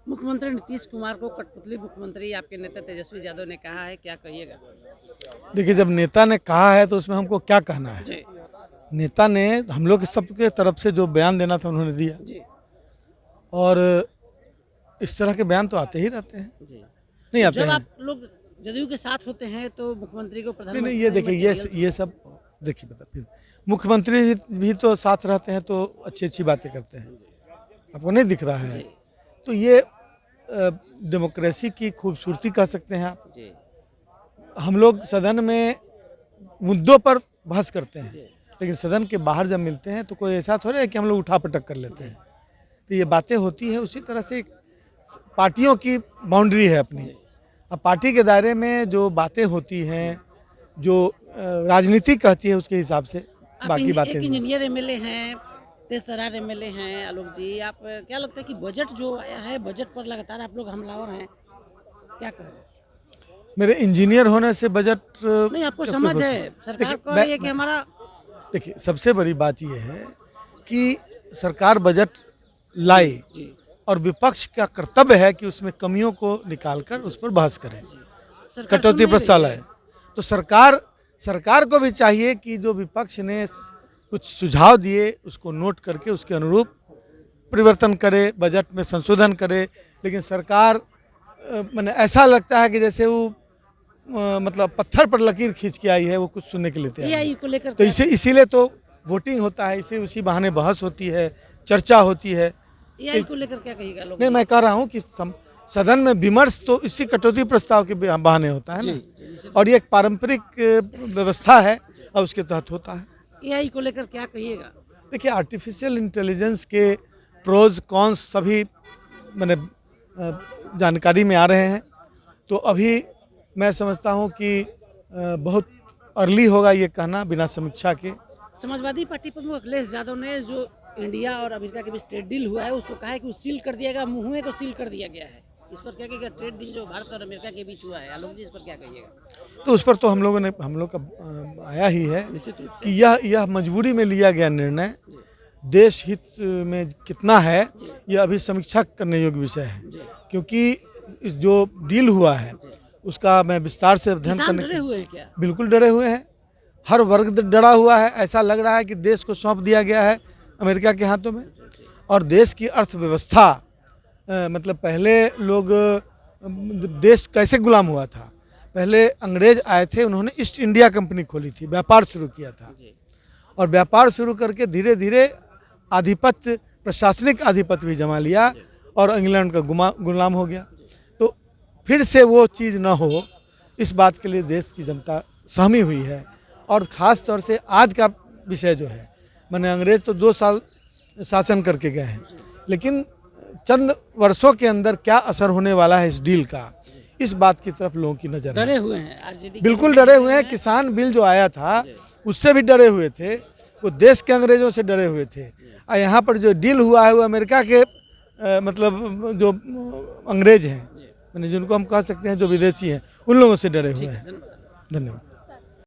मुख्यमंत्री नीतीश कुमार को कठपुतली मुख्यमंत्री आपके नेता तेजस्वी यादव ने कहा है, क्या कहिएगा? देखिए, जब नेता ने कहा है तो उसमें हमको क्या कहना है। जी नेता ने हम लोग सबके तरफ से जो बयान देना था उन्होंने दिया, जी और इस तरह के बयान तो आते ही रहते हैं, जी। नहीं तो आते जब हैं। आप लोग जदयू के साथ होते हैं तो मुख्यमंत्री को नहीं प्रधानमंत्री नहीं, ये देखिए, ये सब देखिए, बता फिर मुख्यमंत्री भी तो साथ रहते हैं तो अच्छी अच्छी बातें करते हैं, आपको नहीं दिख रहा है। जी तो ये डेमोक्रेसी की खूबसूरती कह सकते हैं आप। जी हम लोग सदन में मुद्दों पर बहस करते हैं, जी लेकिन सदन के बाहर जब मिलते हैं तो कोई ऐसा थोड़ा है कि हम लोग उठापटक कर लेते हैं। तो ये बातें होती है, उसी तरह से पार्टियों की बाउंड्री है अपनी। अब पार्टी के दायरे में जो बातें होती हैं, जो राजनीति कहती है, उसके हिसाब से आप बाकी बातें एक भी। इंजीनियर एमएलए हैं, तेज तर्रार एमएलए हैं आलोक जी। आप क्या लगता है कि बजट जो आया है, बजट पर लगातार आप लोग हमलावर हैं, क्या कहें? मेरे इंजीनियर होने से बजट नहीं, आपको का कोई समझ होता है, सरकार देखिए, कह रही है कि हमारा देखिए, सबसे बड़ी बात यह है कि सरकार बजट लाई, जी और विपक्ष का कर्तव्य है कि उसमें कमियों को निकालकर उस पर बहस करें, सरकार सुन कटौती नहीं प्रस्ताव रही लाए। है। तो सरकार को भी चाहिए कि जो विपक्ष ने कुछ सुझाव दिए उसको नोट करके उसके अनुरूप परिवर्तन करे, बजट में संशोधन करे। लेकिन सरकार मैंने ऐसा लगता है कि जैसे वो मतलब पत्थर पर लकीर खींच के आई है, वो कुछ सुनने के लिए तैयार नहीं। एआई को लेकर तो क्या इसीलिए तो वोटिंग होता है, उसी बहाने बहस होती है, चर्चा होती है। एआई को लेकर क्या कहिएगा लोग? नहीं, मैं कह रहा हूँ कि सदन में विमर्श तो इसी कटौती प्रस्ताव के बहाने होता है ना, और ये एक पारंपरिक व्यवस्था है और उसके तहत होता है। एआई को लेकर क्या कहिएगा? देखिए, आर्टिफिशियल इंटेलिजेंस के प्रोज कॉन्स सभी मैंने जानकारी में आ रहे हैं। तो अभी मैं समझता हूँ कि बहुत अर्ली होगा ये कहना बिना समीक्षा के। समाजवादी पार्टी प्रमुख अखिलेश यादव ने जो इंडिया और अमेरिका के बीच ट्रेड डील हुआ है उसको कहा है कि वो सील कर दिया गया, मुंह को सील कर दिया गया है। इस पर क्या कहिएगा? ट्रेड डील जो भारत और अमेरिका के बीच हुआ है, आलोक जी, इस पर क्या कहिएगा? तो उस पर तो हम लोग का आया ही है निश्चित रूप कि यह मजबूरी में लिया गया निर्णय देश हित में कितना है, यह अभी समीक्षा करने योग्य विषय है। क्योंकि इस जो डील हुआ है उसका मैं विस्तार से अध्ययन किसान करने डरे हुए हैं क्या? बिल्कुल डरे हुए हैं, हर वर्ग डरा हुआ है। ऐसा लग रहा है कि देश को सौंप दिया गया है अमेरिका के हाथों में, और देश की अर्थव्यवस्था मतलब पहले लोग देश कैसे गुलाम हुआ था। पहले अंग्रेज आए थे, उन्होंने ईस्ट इंडिया कंपनी खोली थी, व्यापार शुरू किया था, और व्यापार शुरू करके धीरे धीरे आधिपत्य, प्रशासनिक आधिपत्य भी जमा लिया और इंग्लैंड का गुलाम हो गया। तो फिर से वो चीज़ न हो, इस बात के लिए देश की जनता सहमी हुई है। और ख़ास तौर से आज का विषय जो है, मैंने अंग्रेज तो 2 साल शासन करके गए हैं, लेकिन चंद वर्षों के अंदर क्या असर होने वाला है इस डील का, इस बात की तरफ लोगों की नज़र है। डरे हुए हैं आरजेडी, बिल्कुल डरे हुए हैं। किसान बिल जो आया था उससे भी डरे हुए थे, वो देश के अंग्रेजों से डरे हुए थे। और यहाँ पर जो डील हुआ है वो अमेरिका के मतलब जो अंग्रेज हैं, मैंने जिनको हम कह सकते हैं जो विदेशी हैं, उन लोगों से डरे हुए हैं। धन्यवाद।